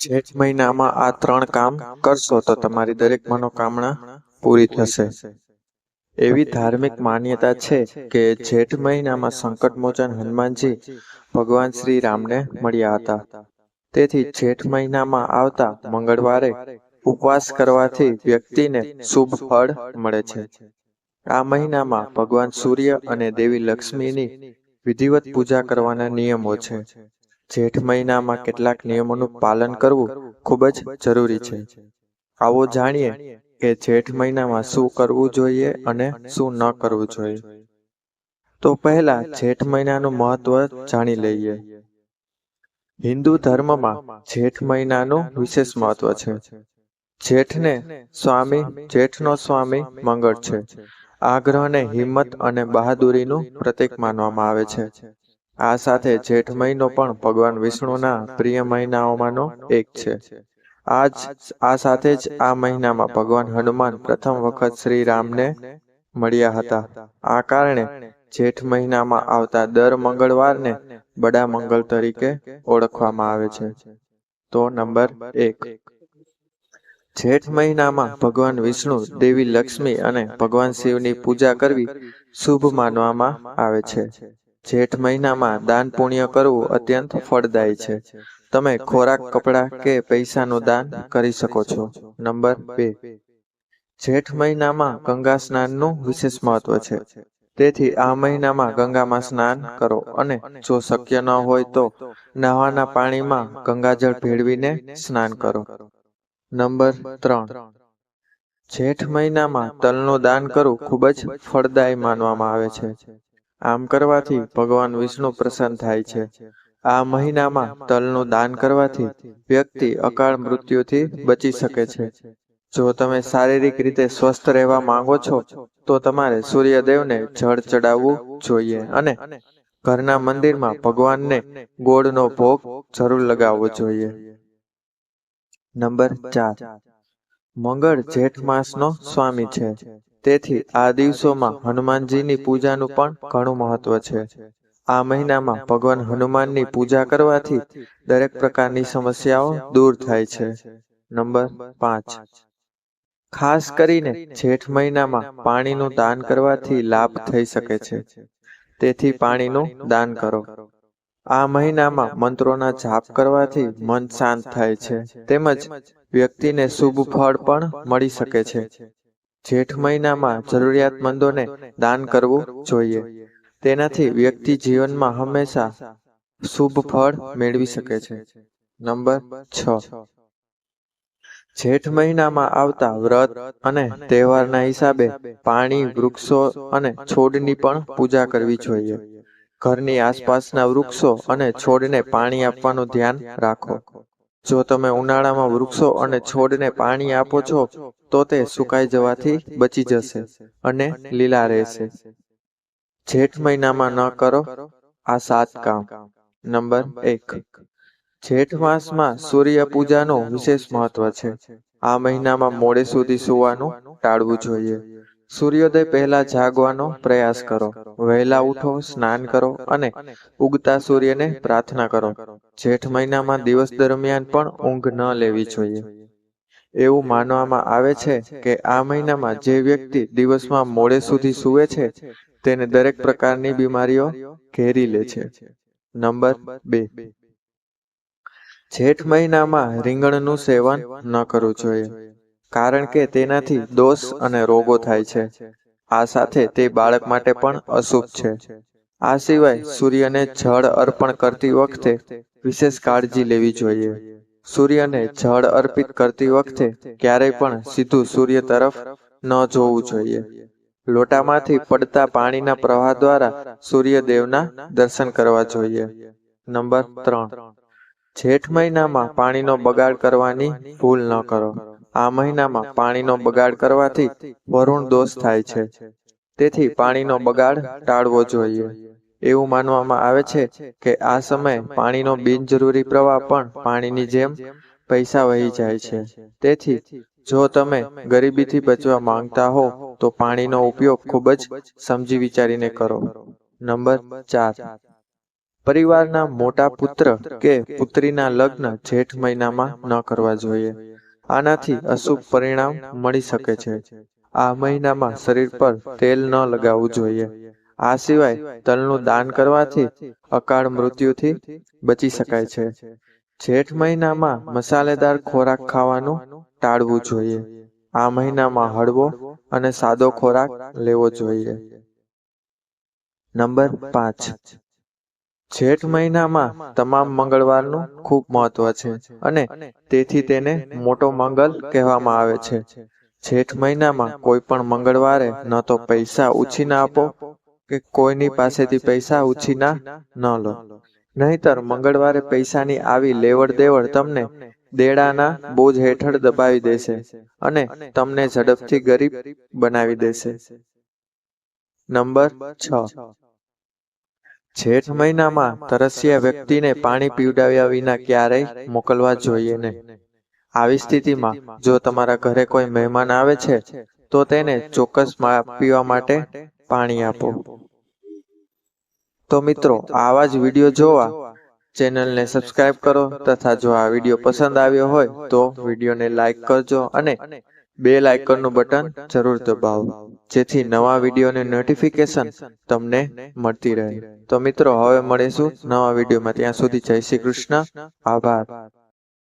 જેઠ મહિનામાં આ 3 કામ કરશો તો તમારી દરેક મનોકામના પૂરી થશે. એવી ધાર્મિક માન્યતા છે કે જેઠ મહિનામાં સંકટમોચન હનુમાનજી ભગવાન શ્રી રામને મળ્યા હતા. તેથી જેઠ મહિનામાં આવતા મંગળવારે ઉપવાસ કરવાથી વ્યક્તિને શુભ ફળ મળે છે. આ મહિનામાં ભગવાન સૂર્ય અને દેવી લક્ષ્મીની વિધિવત પૂજા કરવાના નિયમો છે. જેઠ મહિનામાં કેટલાક નિયમોનું પાલન કરવું ખૂબ જ જરૂરી છે. આવો જાણીએ કે જેઠ મહિનામાં શું કરવું જોઈએ અને શું ન કરવું જોઈએ. તો પહેલા જેઠ મહિનાનું મહત્વ જાણી લઈએ. હિન્દુ ધર્મમાં જેઠ મહિનાનું વિશેષ મહત્વ છે. જેઠનો સ્વામી મંગળ છે. આ ગ્રહને હિંમત અને બહાદુરીનું પ્રતીક માનવામાં આવે છે. આ સાથે જેઠ મહિનો પણ ભગવાન વિષ્ણુના પ્રિય મહિનાઓમાંનો એક છે. આ સાથે જ આ મહિનામાં ભગવાન હનુમાન પ્રથમ વખત શ્રી રામને મળ્યા હતા. આ કારણે જેઠ મહિનામાં આવતા દર મંગળવારને બડા મંગળ તરીકે ઓળખવામાં આવે છે. તો નંબર 1, જેઠ મહિનામાં ભગવાન વિષ્ણુ, દેવી લક્ષ્મી અને ભગવાન શિવની પૂજા કરવી શુભ માનવામાં આવે છે. જેઠ મહિનામાં દાન પુણ્ય કરવું અત્યંત ફળદાયી છે. તમે ખોરાક, કપડાં કે પૈસાનું દાન કરી શકો છો. નંબર 2, જેઠ મહિનામાં ગંગા સ્નાનનું વિશેષ મહત્વ છે. તેથી આ મહિનામાં ગંગામાં સ્નાન કરો અને જો શક્ય ન હોય તો નહાવાના પાણીમાં ગંગાજળ ભેળવીને સ્નાન કરો. નંબર 3, જેઠ મહિનામાં તલનું દાન કરવું ખૂબ જ ફળદાયી માનવામાં આવે છે. આમ કરવાથી ભગવાન વિષ્ણુ પ્રસન્ન થાય છે. આ મહિનામાં તલનું દાન કરવાથી વ્યક્તિ અકાળ મૃત્યુથી બચી શકે છે. જો તમે શારીરિક રીતે સ્વસ્થ રહેવા માંગો છો તો તમારે સૂર્યદેવને જળ ચડાવવું જોઈએ અને ઘરના મંદિરમાં ભગવાનને ગોળનો ભોગ જરૂર લગાવવો જોઈએ. નંબર 4, મંગળ જેઠ માસનો સ્વામી છે. તેથી આ દિવસોમાં હનુમાનજીની પૂજાનું પણ ઘણું મહત્વ છે. આ મહિનામાં ભગવાન હનુમાનની પૂજા કરવાથી દરેક પ્રકારની સમસ્યાઓ દૂર થાય છે. નંબર 5, ખાસ કરીને જેઠ મહિનામાં પાણીનું દાન કરવાથી લાભ થઈ શકે છે. તેથી પાણીનું દાન કરો. આ મહિનામાં મંત્રોના જાપ કરવાથી મન શાંત થાય છે તેમજ વ્યક્તિને શુભ ફળ પણ મળી શકે છે. જેઠ મહિનામાં જરૂરિયાતમંદોને દાન કરવું જોઈએ. તેનાથી વ્યક્તિ જીવનમાં હંમેશા શુભ ફળ મેળવી શકે છે. નંબર 6, જેઠ મહિનામાં આવતા વ્રત અને તહેવારના હિસાબે પાણી, વૃક્ષો અને છોડની પણ પૂજા કરવી જોઈએ. ઘરની આસપાસના વૃક્ષો અને છોડને પાણી આપવાનું ધ્યાન રાખો. જો તમે ઉનાળામાં વૃક્ષો અને છોડને પાણી આપો છો તો તે સુકાઈ જવાથી બચી જશે અને લીલા રહેશે. જેઠ મહિનામાં ન કરો આ 7 કામ. નંબર 1, જેઠ માસમાં સૂર્ય પૂજાનું વિશેષ મહત્વ છે. આ મહિનામાં મોડે સુધી સૂવાનું ટાળવું જોઈએ. સૂર્યોદય પહેલા જાગવાનો પ્રયાસ કરો. વહેલા ઉઠો, સ્નાન કરો અને ઉગતા સૂર્યને પ્રાર્થના કરો. જેઠ મહિનામાં દિવસ દરમિયાન પણ ઊંઘ ન લેવી જોઈએ. એવું માનવામાં આવે છે કે આ મહિનામાં જે વ્યક્તિ દિવસમાં મોડે સુધી સૂવે છે તેને દરેક પ્રકારની બીમારીઓ ઘેરી લે છે. નંબર 2, જેઠ મહિનામાં રીંગણનું સેવન ન કરવું જોઈએ. કારણ કે તેનાથી દોષ અને રોગો થાય છે. આ સાથે તે બાળક માટે પણ અશુભ છે. આ સિવાય સૂર્યને જળ અર્પણ કરતી વખતે વિશેષ કાળજી લેવી જોઈએ. સૂર્યને જળ અર્પિત કરતી વખતે ક્યારેય પણ સીધું સૂર્ય તરફ ન જોવું જોઈએ. લોટામાંથી પડતા પાણીના પ્રવાહ દ્વારા સૂર્યદેવના દર્શન કરવા જોઈએ. નંબર 3, જેઠ મહિનામાં પાણીનો બગાડ કરવાની ભૂલ ન કરો. આ મહિનામાં પાણીનો બગાડ કરવાથી વરુણ દોષ થાય છે. તેથી પાણીનો બગાડ ટાળવો જોઈએ. એવું માનવામાં આવે છે કે આ સમયે પાણીનો બિનજરૂરી પ્રવાહ પણ પાણીની જેમ પૈસા વહી જાય છે. તેથી જો તમે ગરીબીથી બચવા માંગતા હો તો પાણીનો ઉપયોગ ખૂબ જ સમજી વિચારીને કરો. નંબર 4, પરિવારના મોટા પુત્ર કે પુત્રીના લગ્ન જેઠ મહિનામાં ન કરવા જોઈએ. આનાથી અશુભ પરિણામ મળી શકે છે. આ મહિનામાં શરીર પર તેલ ન લગાવવું જોઈએ. આ સિવાય તલનું દાન કરવાથી અકાળ મૃત્યુથી બચી શકાય છે. જેઠ મહિનામાં મસાલેદાર ખોરાક ખાવાનું ટાળવું જોઈએ. આ મહિનામાં હળવો અને સાદો ખોરાક લેવો જોઈએ. નંબર 5. જેઠ મહિનામાં તમામ મંગળવારનું ખૂબ મહત્વ છે અને તેથી તેને મોટો મંગલ કહેવામાં આવે છે. જેઠ મહિનામાં કોઈ પણ મંગળવારે ન તો પૈસા ઉછીના આપો કે કોઈની પાસેથી પૈસા ઉછીના ન લો. નહીતર મંગળવારે પૈસાની આવી લેવડ દેવડ તમને દેડાના બોજ હેઠળ દબાવી દેશે અને તમને ઝડપથી ગરીબ બનાવી દેશે. નંબર 6. જેઠ મહિનામાં તરસ્યા વ્યક્તિને પાણી પીવડાવ્યા વિના ક્યારેય મોકલવા જોઈએ નહીં. આવી સ્થિતિમાં જો તમારા ઘરે કોઈ મહેમાન આવે છે તો તેને ચોક્કસ પીવા માટે પાણી આપો. તો મિત્રો, આવા જ વિડીયો જોવા ચેનલને સબસ્ક્રાઇબ કરો તથા જો આ વિડીયો પસંદ આવ્યો હોય તો વિડીયોને લાઈક કરજો અને બેલ આઇકનનું બટન જરૂર દબાવો, જેથી નવા વિડીયોની નોટિફિકેશન તમને મળતી રહે. તો મિત્રો, હવે મળીશું નવા વિડીયોમાં. ત્યાં સુધી જય શ્રી કૃષ્ણ. આભાર.